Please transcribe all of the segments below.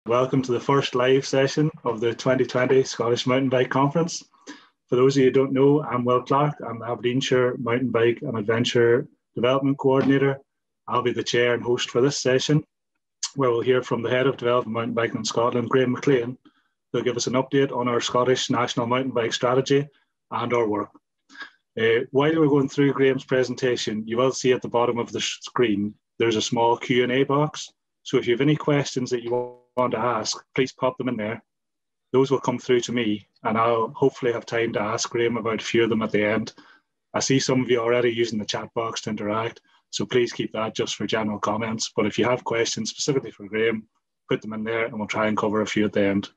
Welcome to the first live session of the 2020 Scottish Mountain Bike Conference. For those of you who don't know, I'm Will Clark. I'm the Aberdeenshire Mountain Bike and Adventure Development Coordinator. I'll be the chair and host for this session, where we'll hear from the Head of Development Mountain Biking in Scotland, Graeme McLean, who'll give us an update on our Scottish National Mountain Bike Strategy and our work. While we're going through Graeme's presentation, you will see at the bottom of the screen, there's a small Q&A box. So if you have any questions that you want to ask, please pop them in there. Those will come through to me, and I'll hopefully have time to ask Graeme about a few of them at the end. I see some of you already using the chat box to interact, so please keep that just for general comments. But if you have questions specifically for Graeme, put them in there and we'll try and cover a few at the end.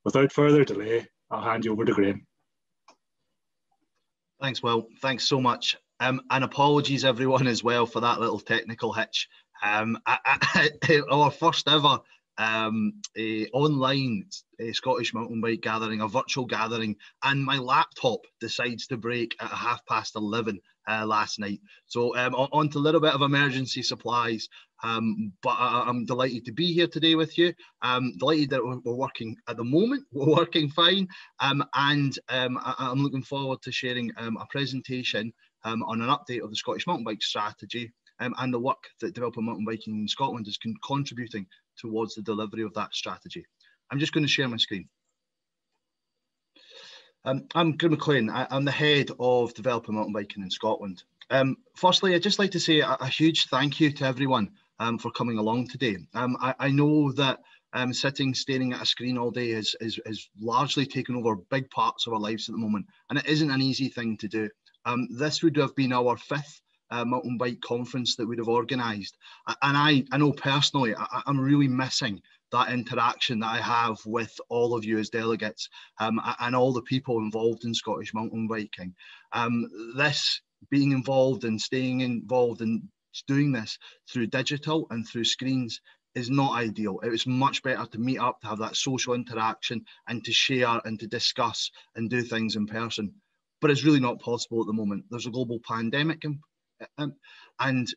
Without further delay, I'll hand you over to Graeme. Thanks, Will. Thanks so much. And apologies, everyone, as well, for that little technical hitch. Our first ever online Scottish mountain bike gathering, a virtual gathering, and my laptop decides to break at 11:30 last night. So on to a little bit of emergency supplies, but I'm delighted to be here today with you. I'm delighted that we're working at the moment. We're working fine, and I'm looking forward to sharing a presentation on an update of the Scottish mountain bike strategy and the work that Developing Mountain Biking in Scotland is contributing towards the delivery of that strategy. I'm just going to share my screen. I'm Graeme McLean. I'm the head of Developing Mountain Biking in Scotland. Firstly, I'd just like to say a huge thank you to everyone for coming along today. I know that sitting, staring at a screen all day is largely taken over big parts of our lives at the moment, and it isn't an easy thing to do. This would have been our fifth mountain bike conference that we'd have organised, and I know personally I'm really missing that interaction that I have with all of you as delegates and all the people involved in Scottish mountain biking. This being involved and staying involved and doing this through digital and through screens is not ideal. It was much better to meet up, to have that social interaction and to share and to discuss and do things in person. But it's really not possible at the moment. There's a global pandemic, and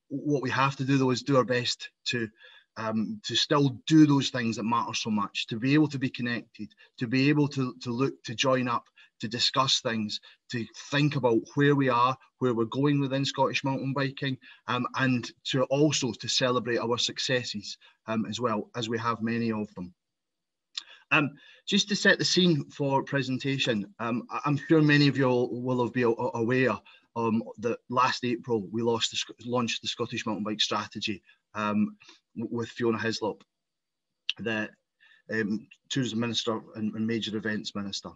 what we have to do though is do our best to still do those things that matter so much, to be able to be connected, to be able to look, to join up, to discuss things, to think about where we are, where we're going within Scottish mountain biking, and to also to celebrate our successes as well, as we have many of them. Just to set the scene for presentation, I'm sure many of you will have been aware that last April we launched the Scottish Mountain Bike Strategy with Fiona Hislop, the Tourism Minister and Major Events Minister.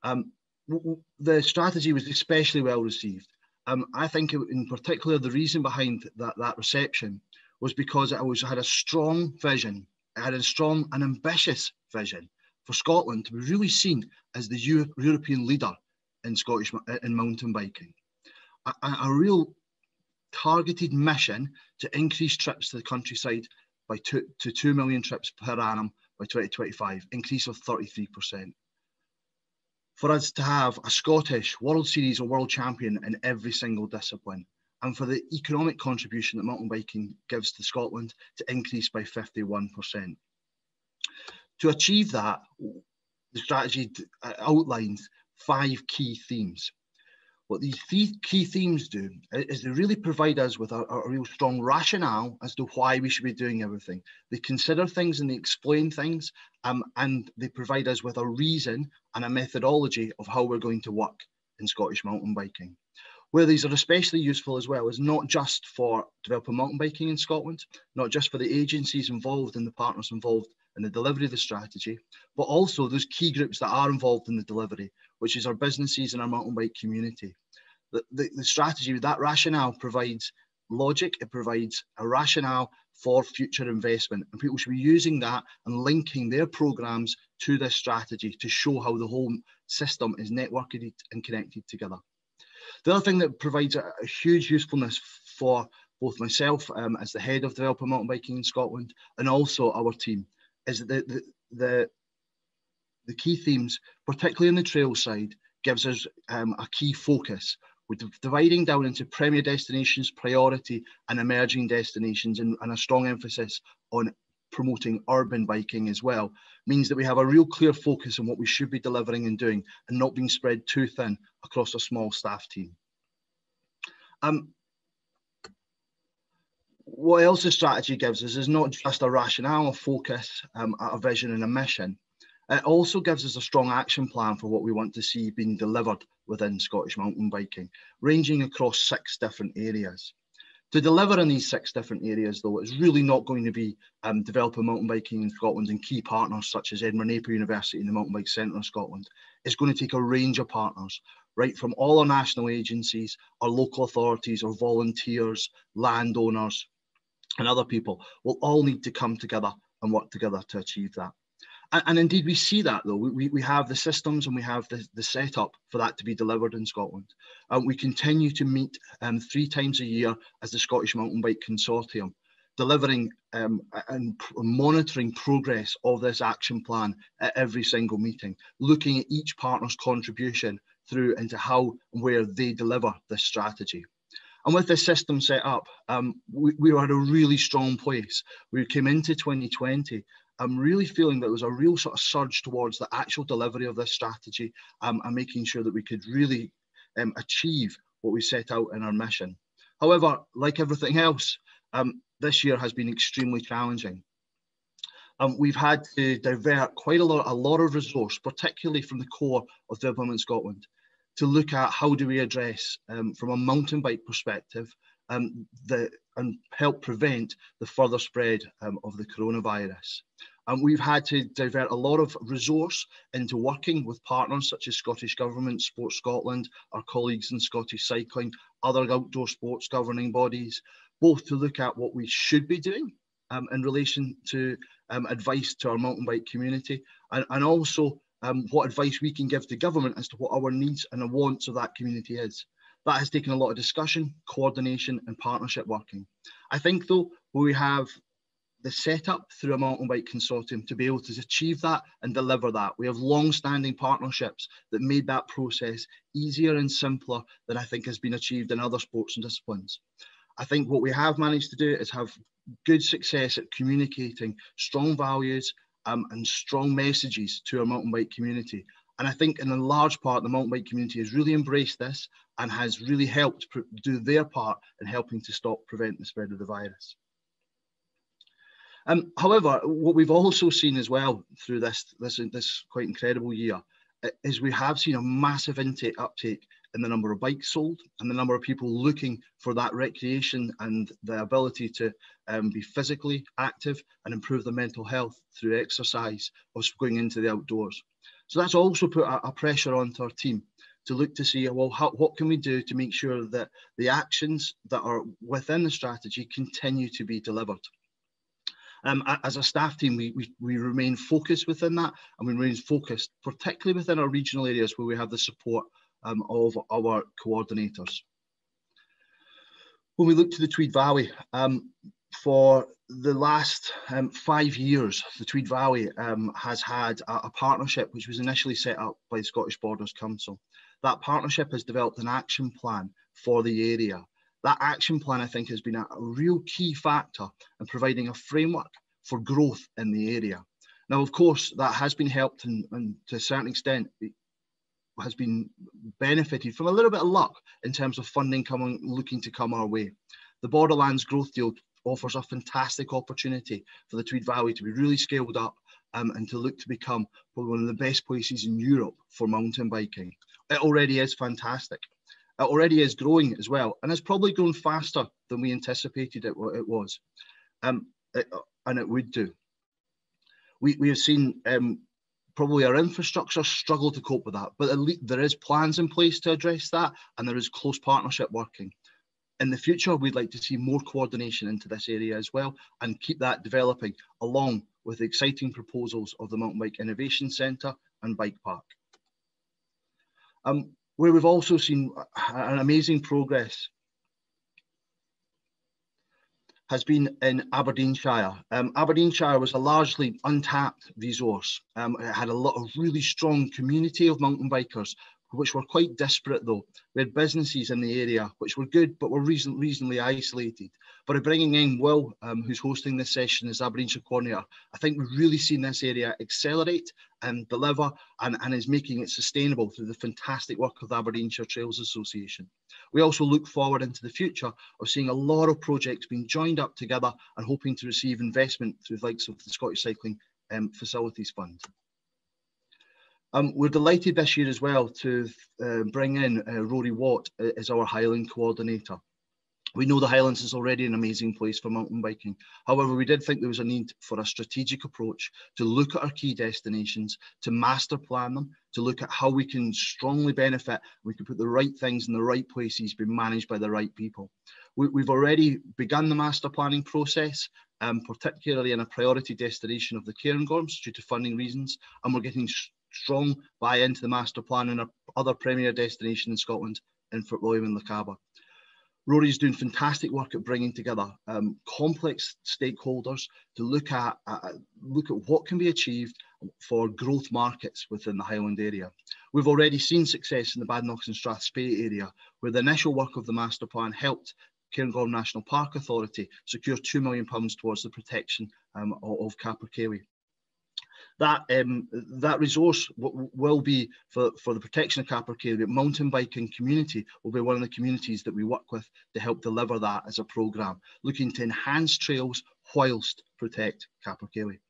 The strategy was especially well received. I think in particular the reason behind that reception was because it had a strong vision. It had a strong and ambitious vision for Scotland to be really seen as the European leader in mountain biking. A real targeted mission to increase trips to the countryside to 2 million trips per annum by 2025, increase of 33%. For us to have a Scottish World Series or World Champion in every single discipline, and for the economic contribution that mountain biking gives to Scotland to increase by 51%. To achieve that, the strategy outlines 5 key themes. What these key themes do is they really provide us with a real strong rationale as to why we should be doing everything. They consider things and they explain things, and they provide us with a reason and a methodology of how we're going to work in Scottish mountain biking. Where these are especially useful as well is not just for developing mountain biking in Scotland, not just for the agencies involved and the partners involved in the delivery of the strategy, but also those key groups that are involved in the delivery, which is our businesses and our mountain bike community. The strategy, that rationale provides logic, it provides a rationale for future investment, and people should be using that and linking their programs to this strategy to show how the whole system is networked and connected together. The other thing that provides a huge usefulness for both myself as the head of Developing Mountain Biking in Scotland and also our team is that the key themes, particularly on the trail side, gives us a key focus. We're dividing down into premier destinations, priority and emerging destinations, and a strong emphasis on promoting urban biking as well, means that we have a real clear focus on what we should be delivering and doing, and not being spread too thin across a small staff team. What else the strategy gives us is not just a rationale, a focus, a vision and a mission. It also gives us a strong action plan for what we want to see being delivered within Scottish mountain biking, ranging across 6 different areas. To deliver in these 6 different areas, though, it's really not going to be developing mountain biking in Scotland and key partners such as Edinburgh Napier University and the Mountain Bike Centre of Scotland. It's going to take a range of partners, right from all our national agencies, our local authorities, our volunteers, landowners, and other people will all need to come together and work together to achieve that. And indeed, we see that, though. We have the systems and we have the setup for that to be delivered in Scotland. We continue to meet 3 times a year as the Scottish Mountain Bike Consortium, delivering and monitoring progress of this action plan at every single meeting, looking at each partner's contribution through into how and where they deliver this strategy. And with this system set up, we were at a really strong place. We came into 2020 really feeling that there was a real sort of surge towards the actual delivery of this strategy and making sure that we could really achieve what we set out in our mission. However, like everything else, this year has been extremely challenging. We've had to divert quite a lot of resource, particularly from the core of Development Scotland, to look at how do we address, from a mountain bike perspective, and help prevent the further spread of the coronavirus. We've had to divert a lot of resource into working with partners such as Scottish Government, Sports Scotland, our colleagues in Scottish Cycling, other outdoor sports governing bodies, both to look at what we should be doing in relation to advice to our mountain bike community, and also what advice we can give to government as to what our needs and the wants of that community is. That has taken a lot of discussion, coordination and partnership working. I think, though, we have the setup through a mountain bike consortium to be able to achieve that and deliver that. We have long-standing partnerships that made that process easier and simpler than I think has been achieved in other sports and disciplines. I think what we have managed to do is have good success at communicating strong values and strong messages to our mountain bike community. And I think in a large part, the mountain bike community has really embraced this and has really helped do their part in helping to prevent the spread of the virus. However, what we've also seen as well through this quite incredible year is we have seen a massive uptake in the number of bikes sold and the number of people looking for that recreation and the ability to be physically active and improve their mental health through exercise or going into the outdoors. So that's also put a pressure onto our team to look to see, well, what can we do to make sure that the actions that are within the strategy continue to be delivered. As a staff team, we remain focused within that, and we remain focused particularly within our regional areas where we have the support of our coordinators. When we look to the Tweed Valley, for the last 5 years, the Tweed Valley has had a partnership which was initially set up by the Scottish Borders Council. That partnership has developed an action plan for the area. That action plan, I think, has been a real key factor in providing a framework for growth in the area. Now, of course, that has been helped and to a certain extent has been benefited from a little bit of luck in terms of funding looking to come our way. The Borderlands Growth Deal offers a fantastic opportunity for the Tweed Valley to be really scaled up and to look to become probably one of the best places in Europe for mountain biking. It already is fantastic. It already is growing as well, and has probably grown faster than we anticipated it was, and it would do. We have seen probably our infrastructure struggle to cope with that, but at least there is plans in place to address that, and there is close partnership working. In the future, we'd like to see more coordination into this area as well, and keep that developing along with the exciting proposals of the Mountain Bike Innovation Centre and Bike Park. Where we've also seen an amazing progress has been in Aberdeenshire. Aberdeenshire was a largely untapped resource. It had a lot of really strong community of mountain bikers, which were quite disparate though. We had businesses in the area which were good, but were reasonably isolated. But by bringing in Will, who's hosting this session as Aberdeenshire coordinator, I think we've really seen this area accelerate and deliver, and is making it sustainable through the fantastic work of the Aberdeenshire Trails Association. We also look forward into the future of seeing a lot of projects being joined up together and hoping to receive investment through the likes of the Scottish Cycling Facilities Fund. We're delighted this year as well to bring in Rory Watt as our Highland coordinator. We know the Highlands is already an amazing place for mountain biking. However, we did think there was a need for a strategic approach to look at our key destinations, to master plan them, to look at how we can strongly benefit, we can put the right things in the right places, be managed by the right people. We've already begun the master planning process, particularly in a priority destination of the Cairngorms due to funding reasons, and we're getting strong buy-in to the master plan in our other premier destination in Scotland, in Fort William and Lochaber. Rory's doing fantastic work at bringing together complex stakeholders to look at what can be achieved for growth markets within the Highland area. We've already seen success in the Badenoch and Strathspey area, where the initial work of the master plan helped Cairngorm National Park Authority secure £2 million towards the protection of Capercaillie. That resource will be for the protection of Capercaillie. Mountain biking community will be one of the communities that we work with to help deliver that as a programme, looking to enhance trails whilst protect Capercaillie.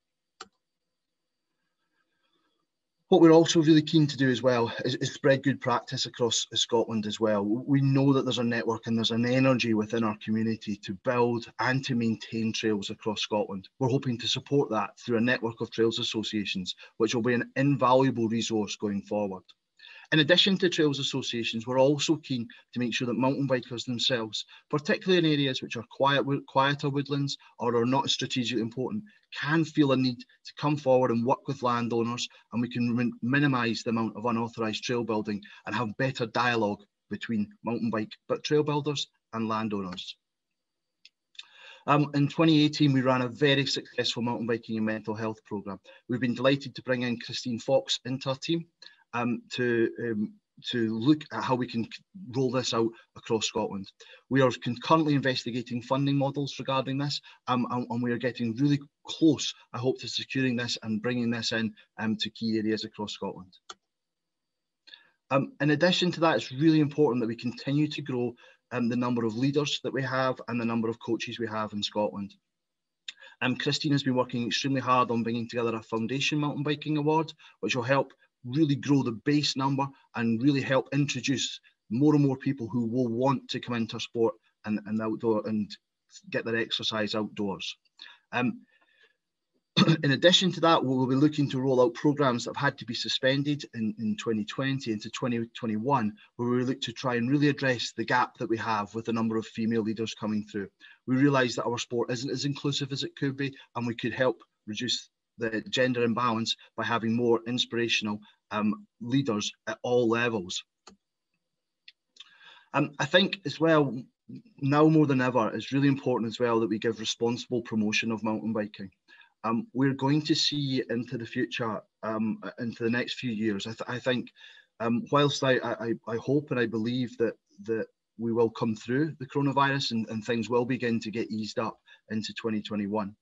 What we're also really keen to do as well is spread good practice across Scotland as well. We know that there's a network and there's an energy within our community to build and to maintain trails across Scotland. We're hoping to support that through a network of trails associations, which will be an invaluable resource going forward. In addition to trails associations, we're also keen to make sure that mountain bikers themselves, particularly in areas which are quieter woodlands or are not strategically important, can feel a need to come forward and work with landowners, and we can minimise the amount of unauthorised trail building and have better dialogue between mountain bike trail builders and landowners. In 2018, we ran a very successful mountain biking and mental health programme. We've been delighted to bring in Christine Fox into our team to look at how we can roll this out across Scotland. We are currently investigating funding models regarding this, and we are getting really close, I hope, to securing this and bringing this in to key areas across Scotland. In addition to that, it's really important that we continue to grow the number of leaders that we have and the number of coaches we have in Scotland. Christine has been working extremely hard on bringing together a foundation mountain biking award, which will help really grow the base number and really help introduce more and more people who will want to come into sport and outdoor and get their exercise outdoors. In addition to that, we will be looking to roll out programmes that have had to be suspended in 2020 into 2021, where we look to try and really address the gap that we have with the number of female leaders coming through. We realise that our sport isn't as inclusive as it could be, and we could help reduce the gender imbalance by having more inspirational leaders at all levels. I think as well, now more than ever, it's really important as well that we give responsible promotion of mountain biking. We're going to see into the future, into the next few years. I think whilst I hope and I believe that we will come through the coronavirus and things will begin to get eased up into 2021.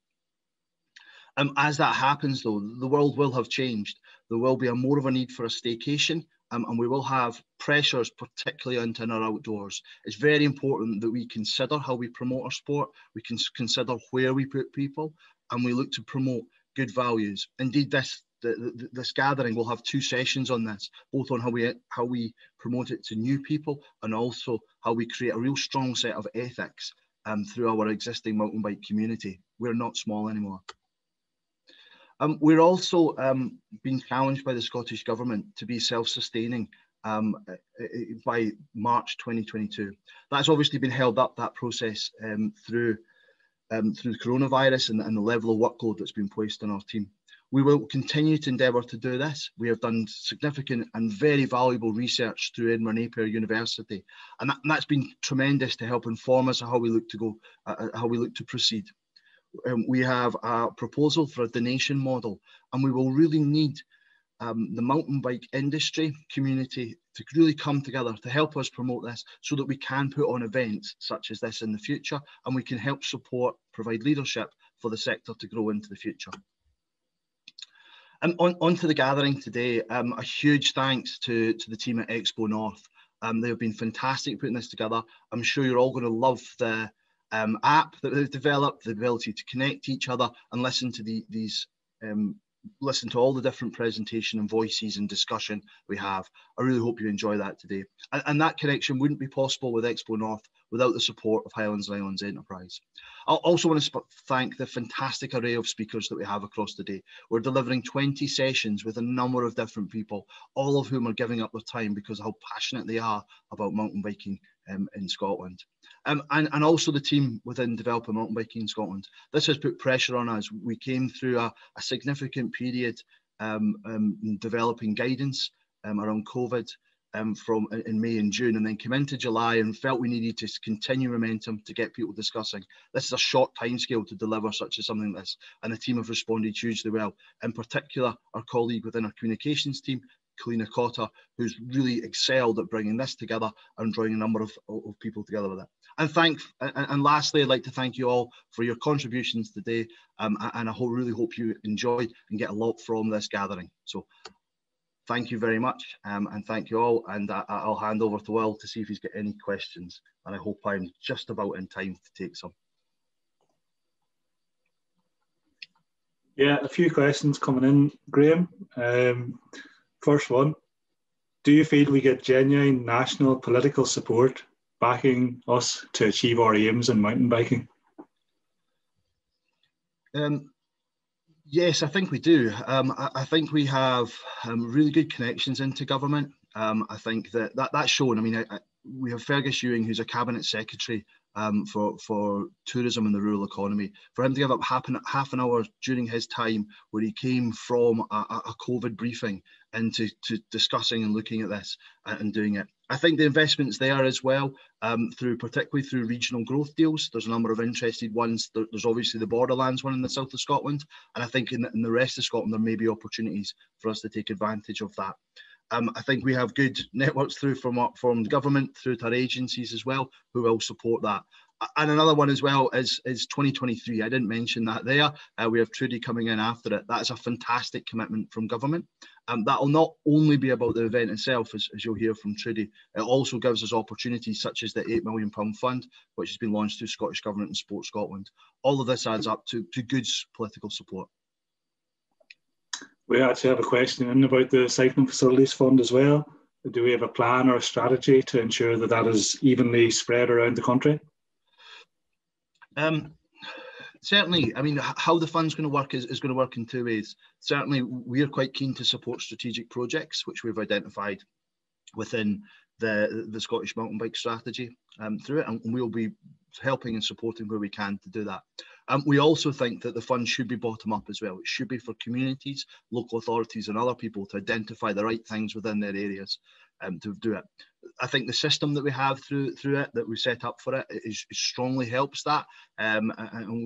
As that happens, though, the world will have changed. There will be more of a need for a staycation, and we will have pressures, particularly into our outdoors. It's very important that we consider how we promote our sport. We can consider where we put people, and we look to promote good values. Indeed, this gathering will have 2 sessions on this, both on how we promote it to new people and also how we create a real strong set of ethics through our existing mountain bike community. We're not small anymore. We're also being challenged by the Scottish Government to be self-sustaining by March 2022. That's obviously been held up, that process, through the coronavirus and the level of workload that's been placed on our team. We will continue to endeavour to do this. We have done significant and very valuable research through Edinburgh Napier University, and that's been tremendous to help inform us how we look to go, how we look to proceed. We have a proposal for a donation model, and we will really need the mountain bike industry community to really come together to help us promote this so that we can put on events such as this in the future, and we can help support, provide leadership for the sector to grow into the future. On to the gathering today. A huge thanks to the team at Expo North. They have been fantastic putting this together. I'm sure you're all going to love the app that they've developed, the ability to connect to each other and listen to listen to all the different presentation and voices and discussion we have. I really hope you enjoy that today. And that connection wouldn't be possible with Expo North without the support of Highlands and Islands Enterprise. I also want to thank the fantastic array of speakers that we have across the day. We're delivering 20 sessions with a number of different people, all of whom are giving up their time because of how passionate they are about mountain biking in Scotland. And also the team within developing mountain biking in Scotland. This has put pressure on us. We came through a significant period developing guidance around COVID in May and June, and then came into July and felt we needed to continue momentum to get people discussing. This is a short timescale to deliver such as something like this, and the team have responded hugely well. In particular, our colleague within our communications team, Kalina Cotta, who's really excelled at bringing this together and drawing a number of people together with it. And lastly, I'd like to thank you all for your contributions today, and I really hope you enjoy and get a lot from this gathering. So thank you very much, and thank you all, and I'll hand over to Will to see if he's got any questions, and I hope I'm just about in time to take some. Yeah, a few questions coming in, Graeme. First one, do you feel we get genuine national political support backing us to achieve our aims in mountain biking? Yes, I think we do. I think we have really good connections into government. I think that's shown. I mean, we have Fergus Ewing, who's a cabinet secretary for tourism and the rural economy. For him to give up half an hour during his time, where he came from a COVID briefing into discussing and looking at this and doing it. I think the investments there as well, particularly through regional growth deals. There's a number of interested ones. There's obviously the Borderlands one in the south of Scotland, and I think in the rest of Scotland there may be opportunities for us to take advantage of that. I think we have good networks through from government through to our agencies as well, who will support that. And another one as well is 2023. I didn't mention that there. We have Trudy coming in after it. That is a fantastic commitment from government. That will not only be about the event itself, as you'll hear from Trudy. It also gives us opportunities such as the £8 million fund, which has been launched through Scottish Government and Sport Scotland. All of this adds up to good political support. We actually have a question in about the Cycling Facilities Fund as well. Do we have a plan or a strategy to ensure that that is evenly spread around the country? Certainly. I mean, how the fund's going to work is going to work in two ways. Certainly, we are quite keen to support strategic projects, which we've identified within the Scottish mountain bike strategy through it, and we'll be helping and supporting where we can to do that. We also think that the fund should be bottom up as well. It should be for communities, local authorities and other people to identify the right things within their areas to do it. I think the system that we have through it, that we set up for it, strongly helps that, and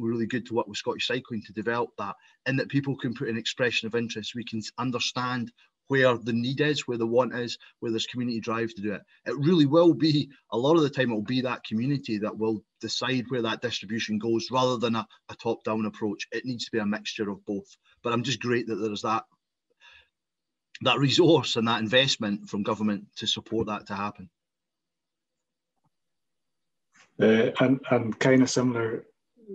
we're really good to work with Scottish Cycling to develop that, and that people can put an expression of interest. We can understand where the need is, where the want is, where there's community drive to do it. It really will be, a lot of the time, it will be that community that will decide where that distribution goes rather than a top-down approach. It needs to be a mixture of both. But I'm just great that there's that resource and that investment from government to support that to happen. And kind of similar,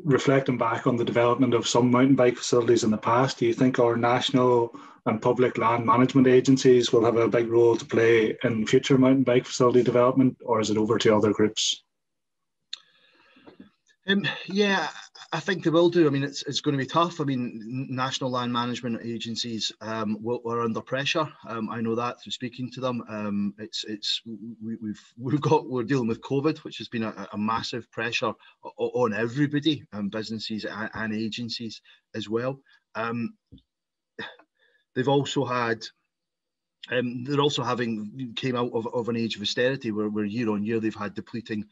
reflecting back on the development of some mountain bike facilities in the past, do you think our national and public land management agencies will have a big role to play in future mountain bike facility development, or is it over to other groups? Yeah, I think they will do. I mean, it's going to be tough. I mean, national land management agencies are under pressure. I know that through speaking to them. We're dealing with COVID, which has been a massive pressure on everybody, businesses and agencies as well. They've also had. They're also came out of an age of austerity where year on year they've had depleting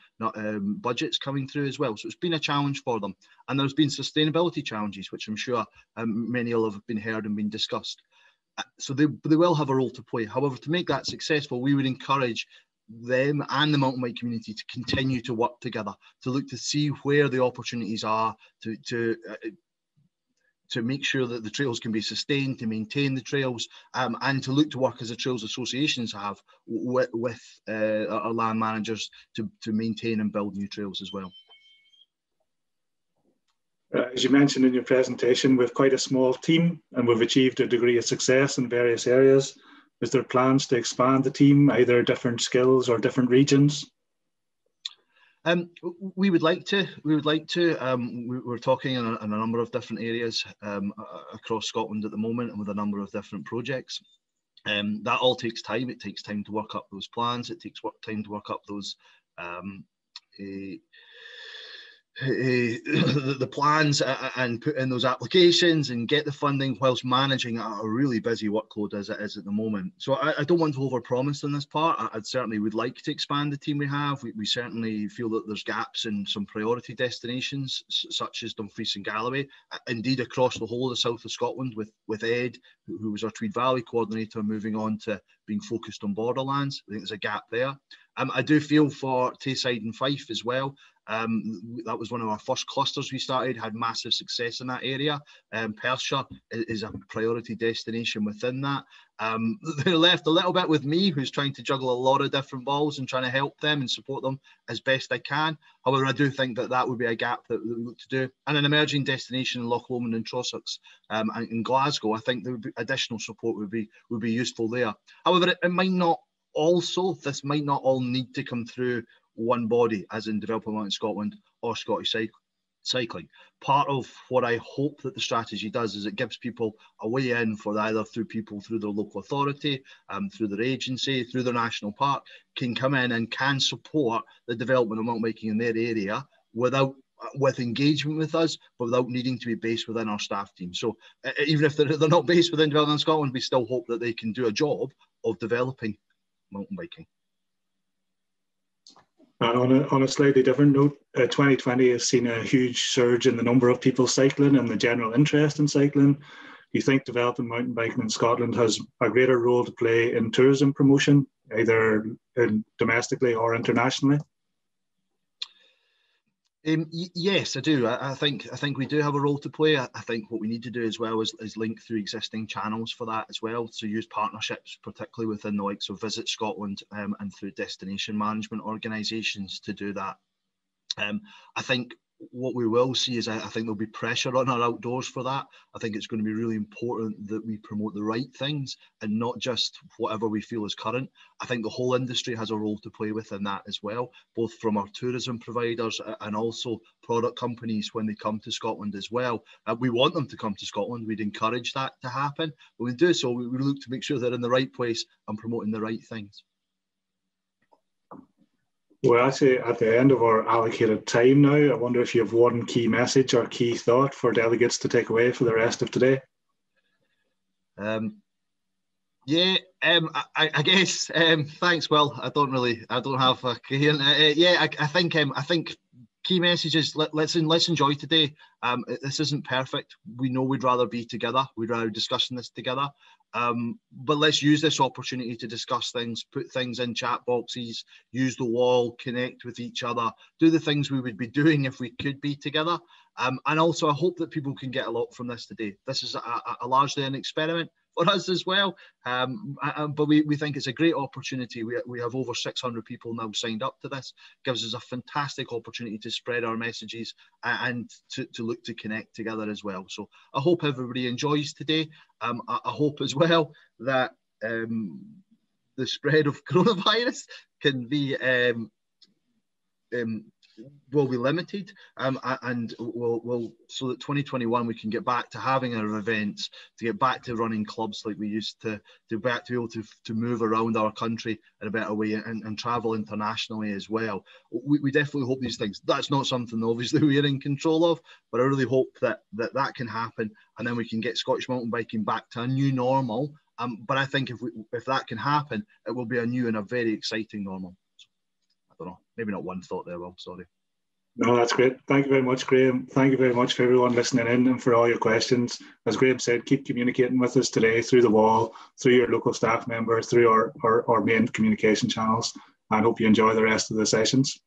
budgets coming through as well. So it's been a challenge for them. And there's been sustainability challenges, which I'm sure many will have been heard and been discussed. So they will have a role to play. However, to make that successful, we would encourage them and the mountain bike community to continue to work together, to look to see where the opportunities are, to make sure that the trails can be sustained, to maintain the trails, and to look to work as the trails associations have with our land managers to maintain and build new trails as well. As you mentioned in your presentation, we've quite a small team and we've achieved a degree of success in various areas. Is there plans to expand the team, either different skills or different regions? We would like to. We're talking in a number of different areas across Scotland at the moment, and with a number of different projects. That all takes time. It takes time to work up those plans. It takes time to work up those the plans and put in those applications and get the funding whilst managing a really busy workload as it is at the moment. So I don't want to overpromise on this part. I'd certainly would like to expand the team we have. We certainly feel that there's gaps in some priority destinations such as Dumfries and Galloway, indeed across the whole of the south of Scotland with Ed, who was our Tweed Valley coordinator, moving on to being focused on borderlands. I think there's a gap there. I do feel for Tayside and Fife as well. That was one of our first clusters we started, had massive success in that area. Perthshire is a priority destination within that. They're left a little bit with me, who's trying to juggle a lot of different balls and trying to help them and support them as best I can. However, I do think that would be a gap that we look to do. And an emerging destination in Loch Lomond and Trossachs and in Glasgow, I think there would be additional support would be useful there. However, it might not this might not all need to come through one body, as in Developing Mountain Scotland or Scottish Cycling. Part of what I hope that the strategy does is it gives people a way in for either through their local authority, through their agency, through their national park, can come in and can support the development of mountain biking in their area with engagement with us, but without needing to be based within our staff team. So even if they're not based within Development Scotland, we still hope that they can do a job of developing mountain biking. And on a slightly different note, 2020 has seen a huge surge in the number of people cycling and the general interest in cycling. Do you think developing mountain biking in Scotland has a greater role to play in tourism promotion, either domestically or internationally? Yes, I do. I think we do have a role to play. I think what we need to do as well is link through existing channels for that as well. So use partnerships, particularly within the likes of Visit Scotland and through destination management organisations to do that. I think what we will see is I think there'll be pressure on our outdoors for that. I think it's going to be really important that we promote the right things and not just whatever we feel is current. I think the whole industry has a role to play within that as well, both from our tourism providers and also product companies when they come to Scotland as well. We want them to come to Scotland. We'd encourage that to happen. When we do so, we look to make sure they're in the right place and promoting the right things. We're actually at the end of our allocated time now. I wonder if you have one key message or key thought for delegates to take away for the rest of today. I guess thanks. Well, I don't have a coherent. I think key message is let's enjoy today. This isn't perfect. We know we'd rather be together. We'd rather be discussing this together. But let's use this opportunity to discuss things, put things in chat boxes, use the wall, connect with each other, do the things we would be doing if we could be together. And also, I hope that people can get a lot from this today. This is a largely an experiment for us as well. But we think it's a great opportunity. We have over 600 people now signed up to this. Gives us a fantastic opportunity to spread our messages and to look to connect together as well. So I hope everybody enjoys today. I hope as well that the spread of coronavirus can be will be limited, and we'll so that 2021 we can get back to having our events, to get back to running clubs like we used to back to be able to move around our country in a better way and travel internationally as well. We definitely hope these things. That's not something obviously we're in control of, but I really hope that can happen, and then we can get Scottish mountain biking back to a new normal. But I think if that can happen, it will be a new and a very exciting normal. I don't know, maybe not one thought there, Will, sorry. No, that's great. Thank you very much, Graeme. Thank you very much for everyone listening in and for all your questions. As Graeme said, keep communicating with us today through the wall, through your local staff members, through our main communication channels. I hope you enjoy the rest of the sessions.